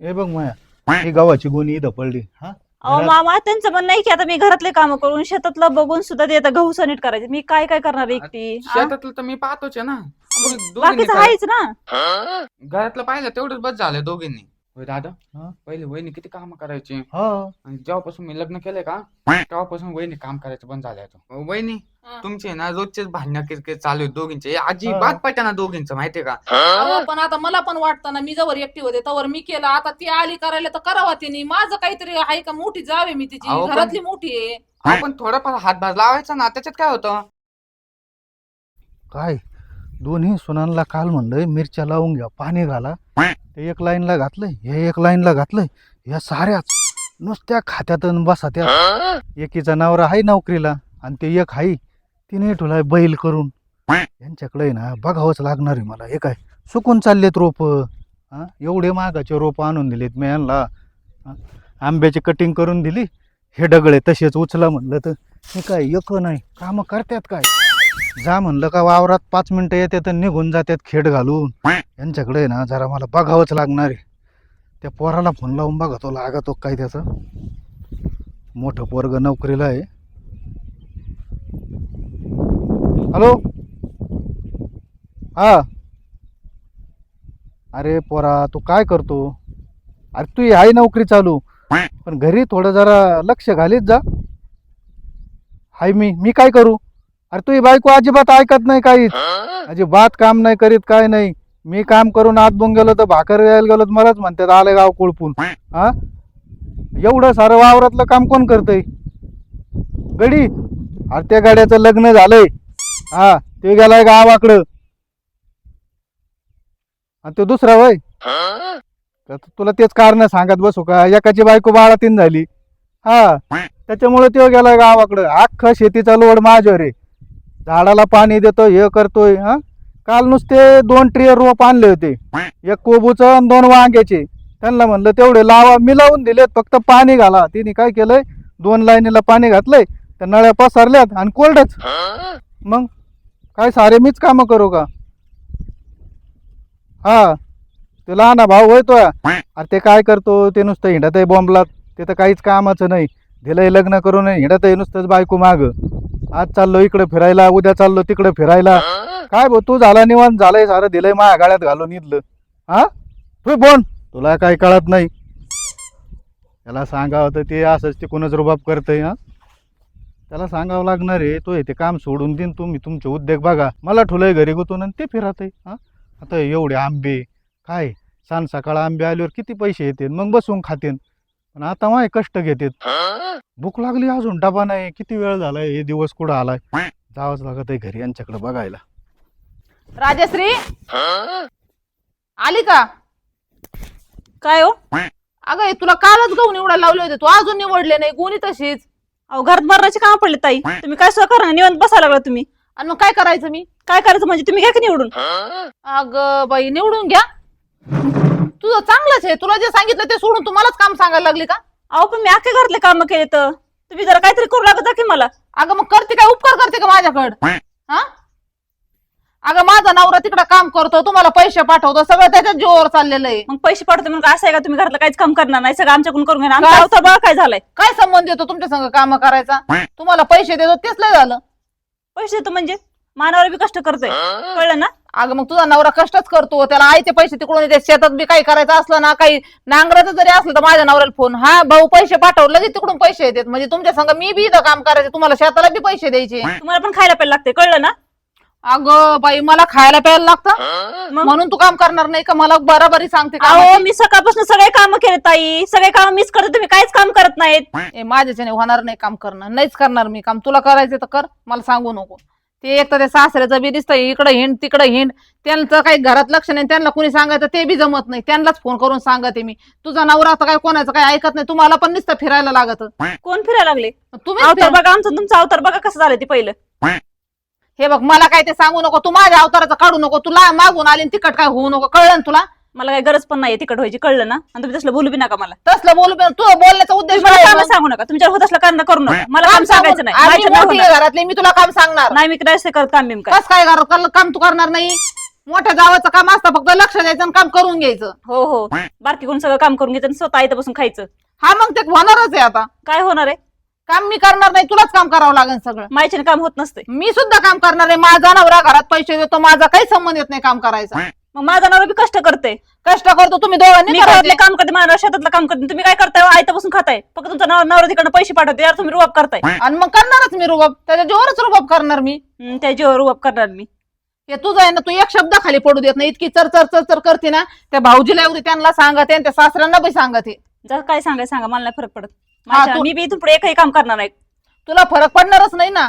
हे बघ माया ही गव्हाची गोणी इथं पडली. हा अहो घरात- मामा त्यांचं म्हणणं नाही की आता मी घरातले काम करून शेतातलं बघून सुद्धा ते आता गहू नीट करायचे. मी काय काय करणार एकटी हा? शेतातलं तर मी पाहतोच आहे ना. तुम्ही दोघींनी बाकीचं करा. आहेच ना. घरातलं पाहिलं तेवढंच बस झालं दोघींनी. होय दादा, हा? पहिले वहिनी किती काम करायची हा आणि जेव्हापासून मी लग्न केलंय का तेव्हापासून वहिनी काम करायचं बंद झालंय. वहिनी तुमचे ना रोजचेच भांडणं किरकिर चालू आहेत दोघींचे. अजिबात पटाना दोघींचं माहितीये का. अहो, पण आता मला पण वाटतं ना, मी जवळ एकटी होते तवर मी केलं. आता ती आली करायला तर करावा तिने. माझं काहीतरी आहे का, मोठी जावे मी तिची, अहो, पण- घरातली मोठी आहे. आपण थोडाफार हातभार लावायचा ना, त्याच्यात काय होतं. काय दोन्ही सुनांना काल म्हणलंय मिरच्या लावून घ्या, पाणी घाला. ते एक लाईनला घातलंय, हे एक लाईनला घातलंय. या साऱ्याच नुसत्या खात्यात बसा त्या. एकीचा नवरा आहे नोकरीला आणि ते एक आहे तिने ठेवलाय बैल करून. यांच्याकडे ना बघावंच लागणार आहे मला. हे काय सुकून चाललेत रोप. हा एवढे महागाचे रोप आणून दिलेत मी यांना. आंब्याची कटिंग करून दिली. हे डगळे तसेच उचला म्हणलं तर हे काय एक नाही कामं करतात काय. जा म्हणलं का वावरात 5 मिनिटं येतात आणि निघून जातात खेड घालून. यांच्याकडे ना जरा मला बघावंच लागणार आहे. त्या पोराला फोन लावून बघा तो लागतो काय त्याचा. मोठं पोरग नोकरीला आहे. हॅलो हा. अरे पोरा तू काय करतो. अरे तू आहे नोकरी चालू पण घरी थोडं जरा लक्ष घालीत जा. हाय मी काय करू. अरे तू बायको अजिबात ऐकत नाही काहीच. अजिबात काम नाही करीत काय नाही. मी काम करून आत बून गेलो तर भाकर यायला गेलो तर मलाच म्हणतात आले गाव कोळपून. हा एवढं सारं वावरातलं काम कोण करतय. गडी अरे त्या गाड्याचं लग्न झालंय. हा ते गेलाय गावाकडं आणि तो दुसरा वय. तर तुला तेच कारण सांगत बसू का. एकाची बायको 12-3 झाली. हा त्याच्यामुळे तो गेलाय गावाकडं. अख्खा शेतीचा लोड माझ्यावर आहे. झाडाला पाणी देतो हे करतोय. हा काल नुसते 2 ट्रे रोप आणले होते. एक कोबूचं आणि 2 वांग्याचे. त्यांना म्हणलं तेवढे लावा. मी लावून दिलेत फक्त पाणी घाला. तिने काय केलंय 2 लाईनीला पाणी घातलंय. त्या नळ्या पसरल्यात आणि कोल्डच. मग काय सारे मीच कामं करू का. हा ते लहाना भाऊ होय तो. अरे ते काय करतो ते नुसतं हिंडत आहे बॉम्बला. ते तर काहीच कामाचं नाही. दिलंय लग्न करून हिंडत आहे नुसतंच बायको माग. आज चाललो इकडे फिरायला, उद्या चाललो तिकडे फिरायला. काय भाऊ तू झाला निवांत झालंय सारं दिलंय माझ्या गाड्यात घालून इथलं. हा तू बोन तुला काय कळत नाही. त्याला सांगावं तर ते असंच तिकूनच रुबाब करतय. हा त्याला सांगावं लागणार आहे. तो ते काम सोडून देईन. तुम्ही तुमचे उद्योग बघा. मला ठुलय घरी गुतून आणि ते फिरत आहे. हा आता एवढे आंबे काय सांग सकाळ आंबे आल्यावर किती पैसे येते मग बसून खातेन. पण आता माय कष्ट घेतात. भूक लागली अजून डबा नाही. किती वेळ झालाय हे दिवस कुठं आलाय. जावंच लागत आहे घरी यांच्याकडे बघायला. राजश्री आली का. काय हो अगं हे तुला कालच गहू निवडायला लावले होते, तू अजून निवडले नाही. गुणी तशीच. अहो घरात मरणाचे काम पडले ताई. तुम्ही काय सुद्धा करा निवांत बसायला लागला तुम्ही. आणि मग काय करायचं मी. काय करायचं म्हणजे तुम्ही घ्या की निवडून. अगं बाई निवडून घ्या. तुझं चांगलंच आहे. तुला जे सांगितलं ते सोडून तुम्हालाच काम सांगायला लागली का. अहो पण मी अख्खे घरातले काम केले तर तुम्ही जरा काहीतरी करू लागत जा की मला. अगं मग करते काय, उपकार करते का माझ्याकडं. हा अगं माझा नवरा तिकडं काम करतो, तुम्हाला पैसे पाठवतो, सगळं त्याच्यात जोर चाललेलं आहे. मग पैसे पाठवते म्हणून असं आहे का तुम्ही घरातलं काहीच काम करणार नाही. सगळं आमच्याकडून करून घेणार. काय? आमचा अवतार बघा काय झालाय. काय संबंध येतो तुमच्या संग काम करायचा. तुम्हाला पैसे देतो तेच लय झालं. पैसे देतो म्हणजे मानावर बी कष्ट करतोय कळलं ना. अगं मग तुझा नवरा कष्टच करतो, त्याला आईचे पैसे तिकडून येते. शेतात बी काही करायचं असलं ना, काही नांगराचं जरी असलं तर माझ्या नवऱ्याला फोन, हा भाऊ पैसे पाठव, लगेच तिकडून पैसे येतात. म्हणजे तुमच्या संग मी बी इथं काम करायचं, तुम्हाला शेताला बी पैसे द्यायचे. तुम्हाला पण खायला प्यायला लागते कळलं ना. अगं बाई मला खायला प्यायला लागतं मग म्हणून तू काम करणार नाही का. मला बराबरी सांगते का. अहो मी सकाळपासून सगळे काम केले ताई. सगळे काम मीच करते. तुम्ही काहीच काम करत नाहीत. माझ्याच्याने होणार नाही काम करणं. नाहीच करणार मी काम. तुला करायचं तर कर, मला सांगू नको. ते एक तर ते सासऱ्याचं बी दिसतं इकडे हिंड तिकडे हिंड. त्यांचं काही घरात लक्ष नाही. त्यांना कुणी सांगायचं ते बी जमत नाही. त्यांनाच फोन करून सांगते मी. तुझा नवरा तर काय कोणाचं काय ऐकत नाही. तुम्हाला पण नुसतं फिरायला लागत. कोण फिरायला लागले. तुम्ही अवतार बघा आमचं तुमचा अवतार बघा कसं झालं ते पहिलं. हे बघ मला काय ते सांगू नको. तू माझ्या अवताराचं काढू नको. तुला मागून आली तिकट काय होऊ नको. कळलं ना तुला. मला काही गरज पण नाही तिकट व्हायची कळलं ना. आणि तुम्ही तसलं बोलू बी नका मला. तसलं बोलू तू बोलण्याचा उद्देश मला काय काम आहे? सांगू नका. तुमच्या होत असलं कारण करू नका. मला काम काम सांगायचं नाही. आम्ही माझ्याकडनं मोठी होणार आहे घरातली, मी तुला काम सांगणार. नाही. मी काय करत काम बिम काय. कस काय काम तू करणार नाही. मोठ्या जावाचं काम असतं फक्त लक्ष द्यायचं आणि काम करून घ्यायचं. हो हो, बारकी कोण सगळं काम करून घ्यायचं आणि स्वतः इथं बसून खायचं. हा मग ते होणारच आहे आता. काय होणार आहे? काम मी करणार नाही, तुलाच काम करावं लागेल सगळं. मायच्याने काम होत नसते. मी सुद्धा काम करणार आहे. माझा नवरा घरात पैसे देतो, माझा काही संबंध येत नाही काम करायचा. मग माझा नवरा बी कष्ट करते, कष्ट करतो, तुम्ही दोघांनी मी करायचे. घरातले काम करते, माझ्या शेतातलं काम करते. तुम्ही काय करताय? आयतं बसून खाताय. फक्त तुमचा नवरा तिकडनं पैसे पाठवते, यार तुम्ही रुबाब करताय. आणि मग करणारच मी रुबाब, त्याच्या जोरच रुबाब करणार मी. त्या जीवावर रुबाब करणार मी. हे तुझं आहे ना, तू एक शब्द खाली पडू देत नाही. इतकी चर चर चर चर करते ना, त्या भाऊजीला येऊ दे, त्यांना सांगते आणि त्या सासऱ्यांना बी सांगते. जर काय सांगा, मला नाही फरक पडत. तू- मी बी इथून पुढे एकही काम करणार नाही. तुला फरक पडणारच नाही ना.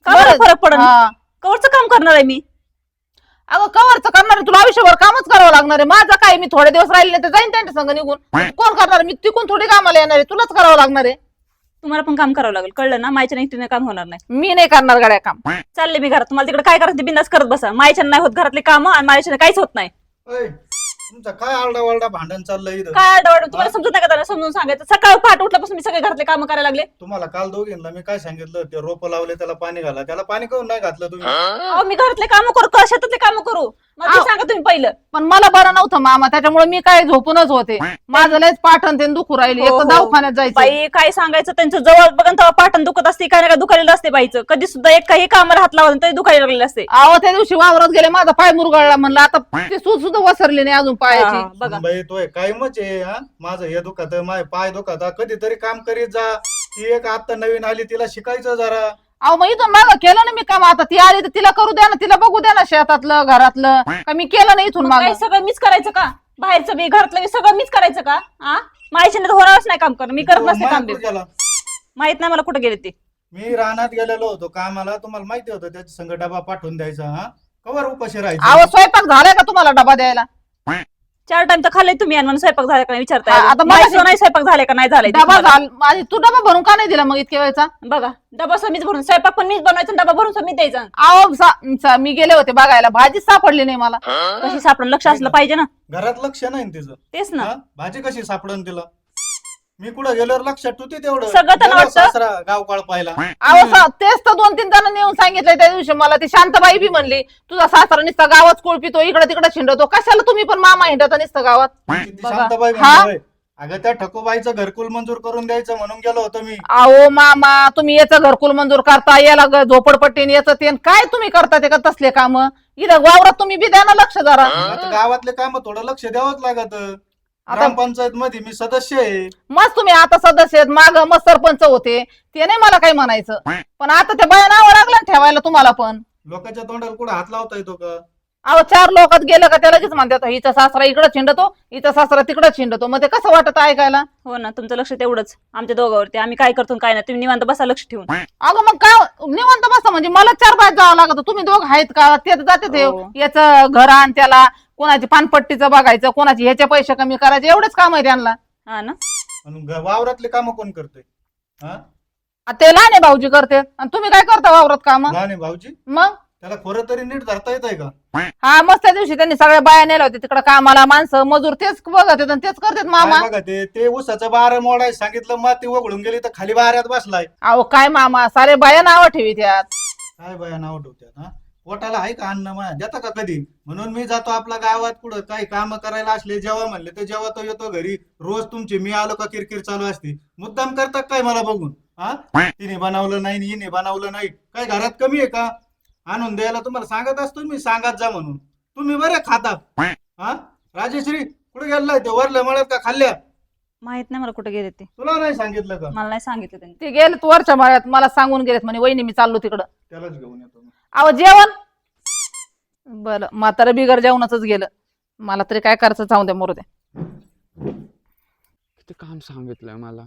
का बरं बरं. फरक पडत? हा. कवरचं काम करणार आहे मी. अगं कवरचं करणार आहे, तुला आयुष्यभर कामच करावं लागणार आहे. माझं काय, मी थोडे दिवस राहिले तर जाईन त्यांच्या संग निघून. कोण करणार? मी तिकून थोडी कामाला येणार आहे, तुलाच करावं लागणार आहे. तुम्हाला पण काम करावं लागेल, कळलं ना? मायच्या एकटीने काम होणार नाही. मी नाही करणार गाड्या काम. चालले मी घरात. तुम्हाला तिकडे काय करायचं ते बिंदास करत बसा. मायच्या नाही होत घरातले काम आणि माझ्याने काहीच होत नाही. ऐ, तुमचा काय आरडाओरडा भांडण चाललंय इथं? काय आरडाओरडा तुम्हाला समजत नाही का? त्यांना समजून सांगायचं. सकाळ पहाट उठल्यापासून मी सगळे घरातले काम करायला लागले. तुम्हाला काल दोघींना मी काय सांगितलं? ते रोप लावले त्याला पाणी घाला. त्याला पाणी काऊन नाही घातलं तुम्ही? अहो, मी घरातले काम करू का शेतातले काम करू? मला ते अहो. सांगा तुम्ही पहिलं. पण मला बरं नव्हतं मामा, त्याच्यामुळे मी काय झोपूनच होते. माझं लयच पाठण ते दुखू राहिली. एक हो, तर हो. दवाखान्यात जायचं. बाई काय सांगायचं, त्यांचं जवळ बघा तेव्हा पाटण दुखत असते, काय ना काय दुखायला असते बाईचं. कधी सुद्धा एक काही कामाला हात लावला तरी दुखायला लागलेलं असते. अहो त्या दिवशी वावरात गेले, माझा पाय मुरगळला. म्हणलं आता ते सूज सुद्धा वसरली नाही अजून पायाची. हा, बघा बाई तोय कायमच आहे. हा, माझं हे दुखत, माझे पाय दुखत, कधीतरी काम करीत जा. ती एक आता नवीन आली, तिला शिकायचं जरा. अहो मग इथून मागं केलं ना मी काम. आता ती आली तर तिला करू द्या ना, तिला बघू द्या ना शेतातलं घरातलं. का मी केलं नाही इथून मग मागं? काय सगळं मीच करायचं का? बाहेरचं बी घरातलं बी सगळं मीच करायचं का? माझ्याने तर होणारच नाही काम करणं. मी करत नसते काम बी. कुठं गेला? माहित नाही मला कुठे गेले ते. मी रानात गेलेलो होतो कामाला, तुम्हाला माहिती होतं त्याच्या संग डबा पाठवून द्यायचा. हा, कवर उपाशी अहो राहायचं. स्वयंपाक झालाय का तुम्हाला डबा द्यायला? 4 टाइम तर खाल्ले तुम्ही आणि मला स्वयंपाक झाला का नाही विचारताय. आता आता मगाशी- नाही स्वयंपाक झालाय का नाही झालाय ते डबा तुम्हाला. झाला, तू डबा भरून का नाही दिला मग इतक्या वेळचा? बघा डबा मीच भरून, स्वयंपाक पण मीच बनवायचा, डबा भरून मीच द्यायचा. अहो मी गेले होते बघायला, भाजीच सापडली नाही मला. कशी सापडून लक्ष असलं पाहिजे ना. घरात लक्ष नाही ना तिचं. तेच ना. हा, भाजी कशी सापडन तिला? मी कुठं गेल्यावर लक्षात ठेवते तेवढं. सगळं त्यांना गेला वाटतं. सासरा गाव काळ पाहिला. अहो तेच तर 2-3 जणांनी येऊन सांगितलंय त्या दिवशी मला. ती शांताबाई बी म्हणली तुझा सासरा नुसता गावात कोळपितो, इकडे तिकडे शिंडतो. कशाला तुम्ही पण मामा हिंडता नुसतं गावात? ती बघा. शांताबाई हा? म्हणते, अगं त्या ठकोबाईचं घरकुल मंजूर करून द्यायचं म्हणून गेलो होतो मी. अहो मामा, तुम्ही याचं घरकुल मंजूर करता, याला झोपडपट्टीने याचं ते काय तुम्ही करता ते का तसले काम? इथं वावरात तुम्ही बी द्या ना लक्ष जरा. आता गावातले काम थोडं लक्ष द्यावंच लागत. आता ग्रामपंचायत मध्ये मी सदस्य आहे. मस्त तुम्ही आता सदस्य आहेत, माग मग सरपंच होते, ते नाही मला काही म्हणायचं. पण आता त्या बाया नावं लागलं ना ठेवायला तुम्हाला पण. लोकांच्या तोंडाला कुठं हात लावता येतो का? अहो 4 लोकात गेलं का त्याला लगेच म्हणतात हिचा सासरा इकडं छिंडतो, हिचा सासरा तिकडं छिंडतो. मग ते कसं वाटत ऐकायला? हो ना, तुमचं लक्ष तेवढंच आमच्या दोघांवरती. आम्ही काय करतो आणि काय नाही तुम्ही निवांत बसा लक्ष ठेवून. अगं मग काय निवांत बसता म्हणजे मला 4 बाहेर जावं लागतं. तुम्ही दोघ आहेत का? ते जाते ते हो. याचं घर आण, त्याला कोणाची पानपट्टीचं बघायचं, कोणाची ह्याचे पैसे कमी करायचे, एवढेच काम आहे त्यांना. हा ना. आणि वावरातले काम कोण करते? हा, आता ते लहान आहे भाऊजी करते आणि तुम्ही काय करता वावरात काम? लहान आहे भाऊजी. मग त्याला खोरं तरी नीट धरता येत आहे का? हा मस्त त्या दिवशी त्यांनी सगळ्या बाया नेल्या होत्या तिकडे कामाला. माणसं मजूर तेच बघत आहेत आणि तेच करतात मामा. काय बघा ते ऊसाचं बार मोडाय सांगितलं, माती वगळून गेली तर खाली बाऱ्यात बसलाय. अहो काय मामा, सारे बाया नावं ठेवी त्यात. काय बाया नाव ठेवत्यात? हा, पोटाला आहे का अन्न माया देता का कधी? म्हणून मी जातो आपल्या गावात कुठं काही काम करायला असले, जेव्हा म्हणले तर जेव्हा तो येतो घरी. रोज तुमची मी आलो का किरकिर चालू असते. मुद्दाम करतात काय मला बघून? हा, तिने बनवलं नाही, हिने बनवलं नाही. काय घरात कमी आहे का? आणून द्यायला तुम्हाला सांगत असतो मी, सांगत जा म्हणून. तुम्ही बरे खाता. हा, राजेश्री कुठे गेलाय? ते वरल्या मळ्यात का खाल्ल्या? माहित नाही मला कुठे गेले ते. तुला नाही सांगितलं का? मला नाही सांगितलं त्यांनी. ते गेलेत वरच्या मळ्यात, मला सांगून गेलेत म्हणे वहिनी मी चाललो तिकडं. त्यालाच घेऊन येतो मी. अहो जेवण बरं, म्हातारा बिगर जेवणाच गेलं. मला तरी काय करायचं, जाऊ द्या मरू द्या. किती काम सांगितलंय मला.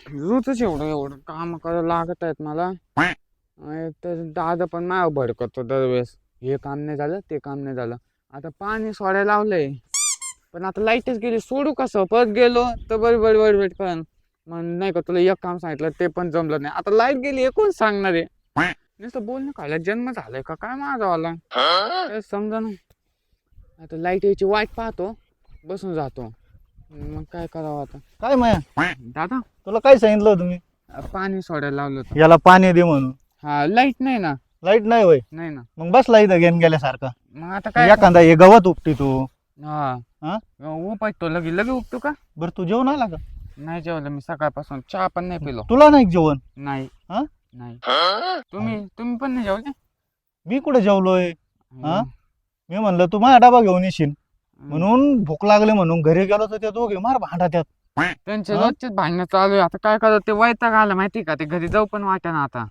रोजच एवढं काम करायला लागत आहेत मला. तर दादा पण माझ्यावर भडकतो दरवेळेस. हे काम नाही झालं, ते काम नाही झालं. आता पाणी सोडायला लावलंय, पण आता लाईटच गेली. सोडू कसं? परत गेलो तर बडबड करण मग नाही का, तुला एक काम सांगितलं ते पण जमलं नाही. आता लाईट गेली, हे कोण सांगणार आहे? नुसतं बोलणं खायला जन्म झालाय का काय माझावाला? समजा ना. आता लाईट यायची वाट पाहतो, बसून जातो. मग काय करावं आता? काय माया, दादा तुला काय सांगितलं तुम्ही? पाणी सोडायला लावलं होतं. याला पाणी दे म्हणून. हा, लाईट नाही ना. लाईट नाही होय नाही ना. मग बसला इथं गेन गेल्यासारखा मग आता काय एखादा हे गवत उपटी तू हा? हा उपायतो लगे लगे उठतो का? बरं तू जेवण आला का नाही जेवलं मी सकाळपासून, चहा पण नाही पिलो. तुला नाही जेवण नाही हा? नाही. तुम्ही पण नाही जेवले? मी कुठे जेवलोय हा? मी म्हणलं तू माझा डबा घेऊन येशील म्हणून भूक लागली म्हणून घरी गेलो तर ते दोघे मार भांडा त्यात. त्यांचे हा? रोजचेच भांडणं चालू आहे. आता काय करायचं, ते वैताग आलं माहिती का, ते घरी जाऊ पण वाटेना आता.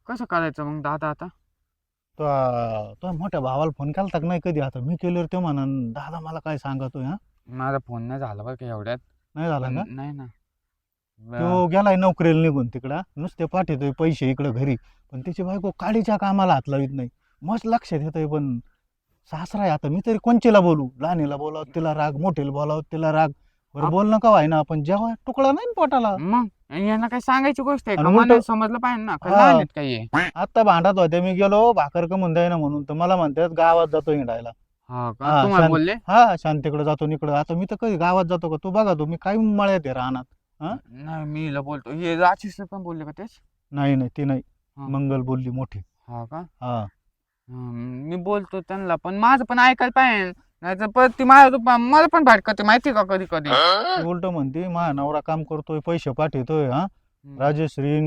कसं करायचं मग दादा आता? तो मोठ्या भावाला फोन केला नाही कधी? आता मी केल्यावर ते म्हणा दादा मला काय सांगतोय हा? माझा फोन नाही झाला बरं का एवढ्यात. नाही झाला का? नाही ना. तो गेलाय नोकरीला निघून तिकडं, नुसते पाठवतोय पैसे इकडं घरी, पण त्याची बायको काडीच्या कामाला हात लावित नाही. मस्त लक्षात येतंय पण सासरा आहे. आता मी तरी कोणचीला बोलू? लहानीला बोलावं तिला राग, मोठीला बोलावं तिला राग. बरं बोलणं का व्हाय ना, आपण जेव्हा तुकडा नाही ना पोटाला. मग यांना काय सांगायची गोष्ट आहे का? आणि मला उलटं- समजलं पाहिजे ना, काय हा. लहान आहेत काय हे? आता भांडत होते, मी गेलो भाकर कमून द्याय ना म्हणून, तर मला म्हणतात गावात जातो हिंडायला. हा का? हा, तुम्हाला शांत- बोलले? हा शांतीकडे जातो निकडं. आता मी तर कधी गावात जातो का? तू बघा तू मी काय मळ्यात आहे राहणार. नाही मी हिला बोलतो. हे राजेश पण बोलले का तेच? नाही ती नाही, हा. मंगल बोलली मोठी. हा का? हा मी बोलतो त्यांना, पण माझं पण ऐकायला पाहिजे. नाही तर परत ती मला पण भाटकते माहिती का कधी कधी. उलट म्हणते माझा नवरा काम करतोय पैसे पाठवतोय हा. राजश्री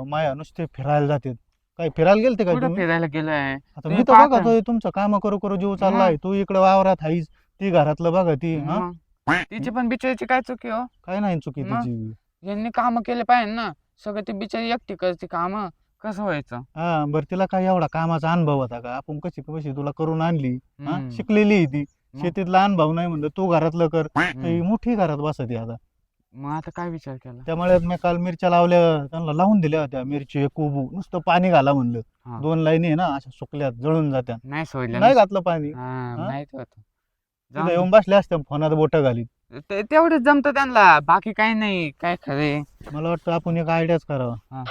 माया नुसते फिरायला जाते. काय फिरायला गेलते काय कुठं तुम्ही? फिरायला गेलोय? आता तुम्ही मी तर पाहता. बघतोय तुमचं काम करू करू जीव चाललाय. तू इकडे वावरात हाईस, ती घरातलं बघा ती हा. मग तिची पण बिचारीची काय चुकी हो? काय नाही चुकी मग? तिची. यांनी काम केले पाहिजे ना. सगळं ती बिचारी एकटी करते काम, कसं व्हायचं? हा बरं तिला काय एवढा कामाचा अनुभव होता का? आपण कशी कशी तुला करून आणली हा? हम्म. शिकलेली आहे ती. मग? शेतीतला अनुभव नाही म्हणलं तू घरातलं कर. तर ही मोठी घरात बसते आता. मग आता काय विचार केला? त्यामुळे मी काल मिरच्या लावल्या, त्यांना लावून दिल्या होत्या मिरची कोबू. नुसतं पाणी घाला म्हणलं. हा. 2 लाईनी आहे ना अशा सुकल्यात जळून जात्या. नाही सोडलं नाही ना? घातलं पाणी. हा, हा? माहित होत. तिथं येऊन बसल्या असत्या फोनात बोट घालीत. तेवढंच जमतं त्यांना, बाकी काही नाही. काय खरे? मला वाटतं आपण एक आयडियाच करावा. हा.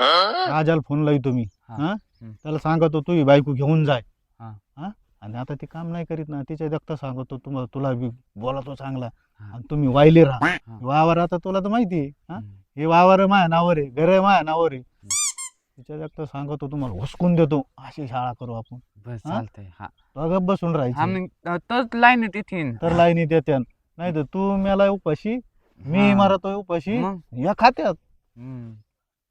राजाला फोन लावतो मी हा. हा. हम्म. त्याला सांगतो तू ही बायको घेऊन जाय हा. हा. आणि आता ती काम नाही करीत ना, तिच्या देखता सांगतो तुला बी बोलातो चांगला. हा. आणि तुम्ही वायले राहा. हा. वावर आता तुला तर माहिती आहे हा. हम्म. हे वावर माझ्या नावावर आहे, घर माझ्या नावावर आहे. तिच्या देखता सांगतो तुम्हाला हुसकून देतो. अशी शाळा करू आपण. बस हा? चालतंय. हा गप बसून हा राहायचं. मग तोच लाईन आहे तिथे. तर लाईनी देत्या. नाही तर तू मेला उपाशी, मी हा. मारतोय उपाशी मग या खात्यात.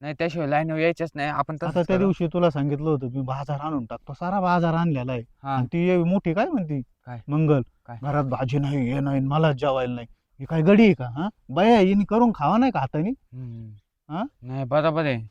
नाही त्याशिवाय लाईन यायच्याच नाही. आपण आता तसंच त्या करू. दिवशी तुला सांगितलं होतं मी बाजार आणून टाकतो. सारा बाजार आणलेला आहे. हा. आणि ती मोठी काय म्हणती काय? मंगल, काय? घरात भाजी नाही हे नाही मला जेवायला नाही. ही काय गडी आहे का हा? बाया हिने करून खावा नाही का हाताने? हा? नाही बरोबर आहे.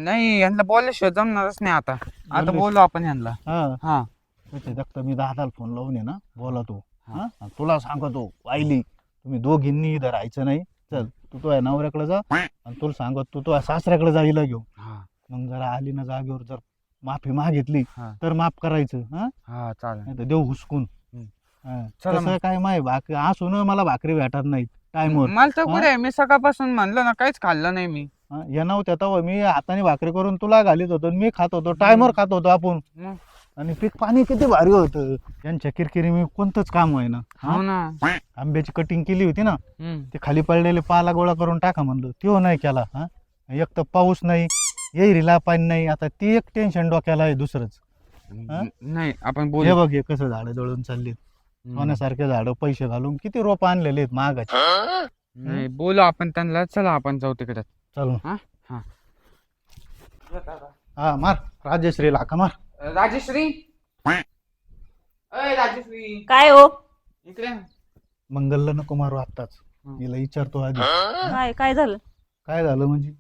नाही यांना बोलल्याशिवाय जमणारच नाही आता. आता बोलले- बोलू आपण यांना. हा हा त्याच्या देखता मी दादाला फोन लावून आहे ना बोलातो. हा. हा आणि तुला सांगतो वाईली तुम्ही दोघींनी इथं राहायचं नाही. चल तू तुझ्या नवऱ्याकडे जा आणि तुला सांगत तू तुझ्या सासऱ्याकडे जा हिला घेऊन. हा मग जरा आली ना जागेवर जर माफी मागितली हा. तर माफ करायचं हा. हा चालेल. नाही तर देऊ हुसकून. हम्म. हा. चला तसं मग. काय माय भाकरी असून मला भाकरी भेटत नाही टाइमवर. मला तर हा? कुठे मी सकाळपासून म्हणलं ना, काहीच खाल्लं नाही मी. या नव्हत्या तेव्हा मी हाताने भाकरी करून तुला घालीत होतो आणि मी खात होतो. टाइमवर खात होतो आपण. मग आणि पीक पाणी किती भारी होतं. यांच्या किरकिरी मी कोणतंच काम आहे ना. हो ना. आंब्याची कटिंग केली होती ना, हम्म. ते खाली पडलेले पाला गोळा करून टाका म्हणलं, तो नाही केला हा. एक तर पाऊस नाही, येईरीला पाणी नाही. आता ती एक टेन्शन डोक्याला आहे दुसरंच. हा? नाही आपण हे बोलू. बघ हे कसं झाडं जळून चालली. सोन्यासारखे झाडं पैसे घालून किती रोप आणलेले आहेत महागाचे. नाही बोलू आपण त्यांना. चला आपण जाऊ तिकडे. चल हा हा. हा मार राजश्री लाका मार. राजेश्री, अय राजेश्री काय हो? इकडे. मंगलला नको मारू आत्ताच. हिला विचारतो आधी काय काय झालं? काय झालं म्हणजे.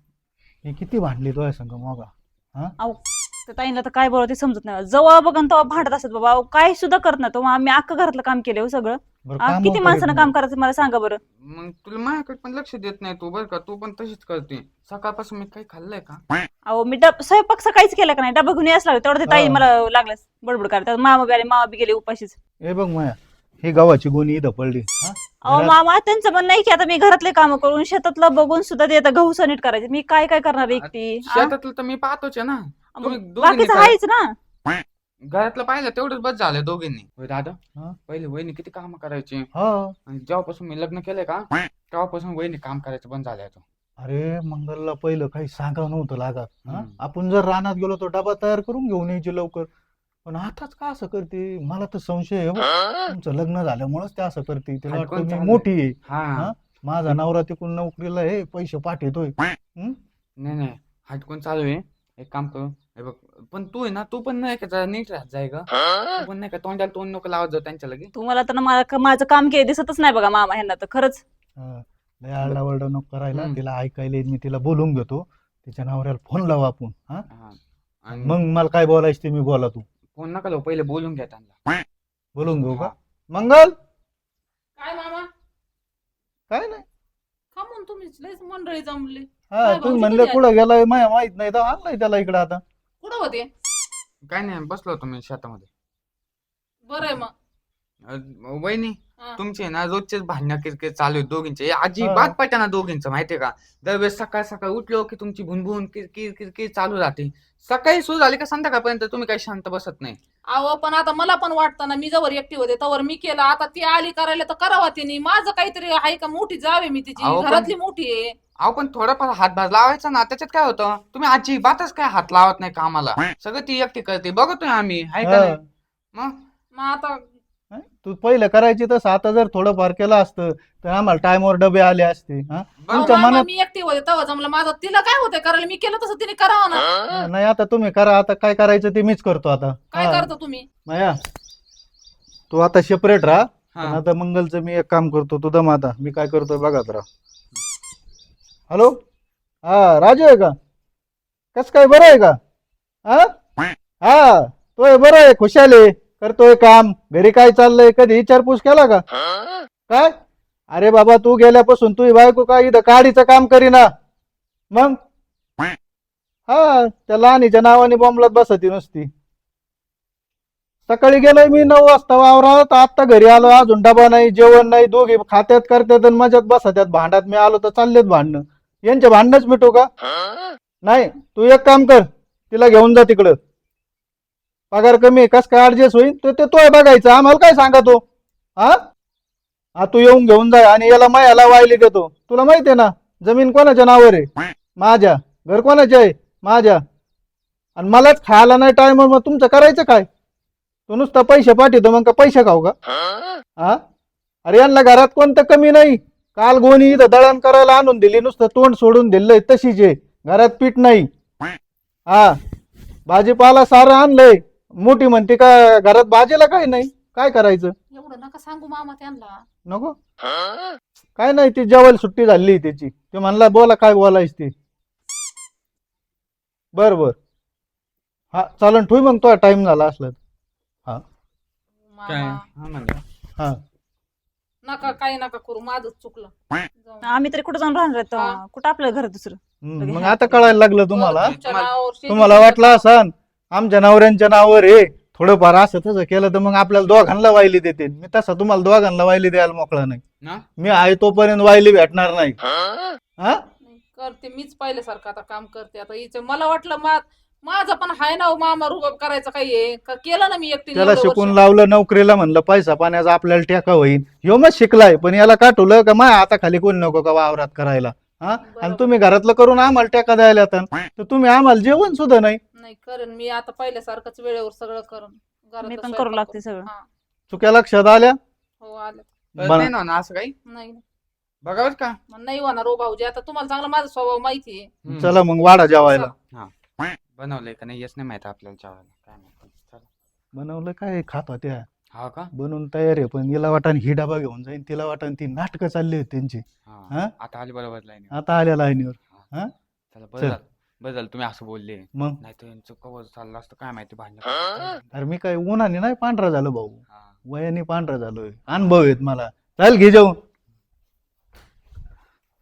हे किती भांडली तो संग मोगा. अहो त्या ताईंना तर काय बोलावं ते समजत नाही. जवळ बघन तेव्हा भांडत असत बाबा. अहो, काय सुद्धा करत नाही तो. आम्ही अख्खं घरातलं काम केलं हो सगळं. बरं आ, काम किती करीत माणसानं काम नाही. करायचं मला सांगा बरं. मग तुला माझ्याकडे पण लक्ष देत नाही तू, बरं का? तू पण तशीच करते. सकाळपासून मी काही खाल्लंय का? अहो मी स्वयंपाक सकाळीच केला का नाही, डबा घेऊन यायच लागलं तेवढं ते ताई हा. मला लागलं बडबड करायला. मामा बी गेले उपाशीच. हे बघ माया ही गव्हाची गोणी इथं पडली हा. अहो घरात- मामा त्यांचं म्हणणं नाही की आता मी घरातले काम करून शेतातलं बघून सुद्धा ते आता गहू नीट करायचे. मी काय काय करणार एकटी? आ? शेतातलं तर मी पाहतोच आहे ना. मग तुम्ही दोघींनी बाकीचं करा. आहेच ना. घरातलं पाहिलं तेवढंच बस झालं दोघींनी. होय दादा, हा. पहिले वहिनी किती काम करायची. हा आणि जेव्हापासून मी लग्न केलंय का, तेव्हापासून वहिनी काम करायचं बंद झालंय. तो अरे मंगलला पहिलं काही सांगावं नव्हतं लागत हा? हम्म. आपण जर रानात गेलो तर डबा तयार करून घेऊन यायची लवकर. पण आताच का असं करते? मला तर संशय आहे हो. तुमचं लग्न झाल्यामुळेच ते असं करते. तिला हटकून वाटतं मी चाललंय. मोठी आहे हा हा? माझा नवरा तिकडून नोकरीला आहे, पैसे पाठवतोय. हं? नाही नाही हटकून चालू आहे. एक काम करू हे बघ पण तू आहे ना तू पण नाही का जरा नीट राहत जाय ग तू पण नाही का तोंडाला तोंड नको लावत जाऊ त्यांच्या लगे तुम्हाला तर ना माझं काम काही दिसतच नाही बघा मामा ह्यांना तर खरंच. हा. लय आरडाओरडा नको करायला. हम्म. तिला ऐकायला येईल, मी तिला बोलून घेतो. तिच्या नवऱ्याला फोन लावा आपण हा? हा. आणि मग मला काय बोलायचं ते मी बोला, तू फोन नका लावू, पहिले बोलून घ्या त्यांना. बोलून घेऊ का? हा. मंगल काय मामा काय नाही. का म्हणून तुम्ही लयच मंडळी जमली हा काय तुम्ही भाऊजी म्हणले कधी कुठं गेलाय माया माहित नाही तर आणलाय त्याला इकडे आता. कुठं होते? काय नाही बसलो होतो मी शेतामध्ये. बरं आहे मग. वहिनी हा. तुमचे ना रोजचेच भांडणं किरकिर चालू आहे दोघींचे अजिबात पटाना दोघींचं माहितीये का. दरवेळेस सकाळ सकाळ उठलो की तुमची भुनभुन किरकिर किरकिर चालू राहते. सकाळी सुरू झाली का संध्याकाळपर्यंत तुम्ही काही शांत बसत नाही. अहो पण आता मला पण वाटतं ना, मी जवळ एकटी होते तवर मी केलं, आता ती आली करायला तर करावा तिने. माझं काहीतरी आहे का, मोठी जावे मी तिची, अहो, पण- घरातली मोठी आहे. अहो पण थोडाफार हातभार लावायचा ना, त्याच्यात काय होतं. तुम्ही अजिबातच काय हात लावत नाही कामाला, सगळं ती एकटी करते बघतोय आम्ही आहे का नाही. मग मग आता हा? तू पहिलं करायची तसं आता जर थोडंफार केलं असतं तर आम्हाला टाइमवर डबे आले असते हा? अहो, तुमच्या मामा, मनात मी एकटी होते तेव्हा जमलं माझं. तिला काय होतंय करायला, मी केलं तसं तिने करावं ना. हा, नाही आता तुम्ही करा, आता काय करायचं ते मीच करतो आता. काय हा. करता तुम्ही? माया तू आता सेपरेट राहा. हा. पण आता मंगलचं मी एक काम करतो, तू दम आता मी काय करतोय बघा राहा. हॅलो, हा राजू आहे का? कस काय बरं आहे का? हा हा तोय बरं आहे, खुशाल आहे, करतोय काम. घरी काय चाललंय कधी विचारपूस केला का? काय? अरे बाबा तू गेल्यापासून तुझी बायको काय इथं काडीचं काम करीना. मग हा त्या लहानीच्या नावाने बॉम्बलात बसती नुसती. सकाळी गेलोय मी 9 वाजता वावरात, आता घरी आलो, अजून डबा नाही जेवण नाही. दोघी खात्यात करतात आणि मजात बसत्यात भांड्यात. मी आलो तर चाललेत भांडणं. यांचे भांडणच मिटू का? नाही तू एक काम कर, तिला घेऊन जा तिकडं. पगार कमी कस काय ऍडजस्ट होईल ते तोय बघायचं, आम्हाला काय सांगा तो. हा हा तू येऊन घेऊन जा आणि याला मायाला वायली देतो. तुला माहितीये ना जमीन कोणाच्या नावावर आहे? माझ्या. घर कोणाचे आहे? माझ्या. आणि मलाच खायला नाही टाइम, मग तुमचं करायचं काय? तू नुसतं पैसे पाठवतो मग का पैसे खाऊ का? हा अरे यांना घरात कोणतं कमी नाही. काल गोणी इथं दळण करायला आणून दिली, नुसतं तोंड सोडून दिलंय तशीच आहे. घरात पीठ नाही. हा भाजीपाला सारं आणलंय. मोठी म्हणते का घरात भाजीला काय नाही. काय करायचं? एवढं नका सांगू मामा त्यांना. नको काय नाही, ती जेवायला सुट्टी झाली त्याची. ते म्हणला बोला काय बोलायच ते. बर बर हा चालन ठेव मग, तो टाइम झाला असला तर. काय मामा हा म्हणलं हा नका, काही नका करू, माझंच चुकलं. जाऊ. आम्ही तरी कुठं जाऊन राहणार आहेत हा. तेव्हा? कुठं आपलं घर दुसरं? मग आता कळायला लागलं तुम्हाला. तुमच्या नावावर शेती तुम्हाला वाटलं असं आमच्या नवऱ्यांच्या नावावर आहे थोडंफार असं तसं केलं तर मग आपल्याला दोघांना वायली देते. मी तसं तुम्हाला दोघांना वायली द्यायला मोकळा नाही. ना मी आहे तोपर्यंत वायली भेटणार नाही. हा नाही, करते मीच पहिल्यासारखं आता काम करते. आता हिचं मला वाटलं माझं पण हाय ना हो मामा, रुबाब करायचं काही आहे का? केलं ना मी एकटी त्याला शिकून लावलं नोकरीला, म्हणलं पैसा पाण्याचा आपल्याला टेका होईल. ह्यो मग शिकलाय, पण याला का ठेवलं का माय आता खाली कोणी नको का वावरात करायला. हा आणि तुम्ही घरातलं करून आम्हाला टेका द्यायला तर तुम्ही आम्हाला जेवण सुद्धा नाही. नाही करेन मी आता पहिल्यासारखंच वेळेवर सगळं करून. मी घरातलं पण स्वयंपाक करू लागते सगळं. हा. चुक्या लक्षात आल्या? हो आलं. परत बरं. नाही ना होणार असं काही. नाही बघावत का. मग नाही होणार हो भाऊजी, आता तुम्हाला चांगला माझा स्वभाव माहिती आहे. हम्म. चला मग वाडा जेवायला. बनवलंय का नाही हेच नाही माहिती आपल्याला जेवायला काय माहिती. चला. बनवलं काय खात होत्या हा का. बनवून तयार आहे, पण हिला वाटान ही डबा घेऊन जाईन, तिला वाटान ती नाटकं चालली होती त्यांची. हा हा? आता आली बरोबर लाईन. आता आल्या लाईनीवर. हा? चला चल. बरं झालं. बरं झालं तुम्ही असं बोलले, मग नाही तर यांचं कवर चाललं असतं काय माहिती भांडण. अरे मी काय उन्हाने नाही पांढरा झालो भाऊ, हा. वयाने पांढरा झालोय. अनुभव आहेत मला. चाल घे जाऊन.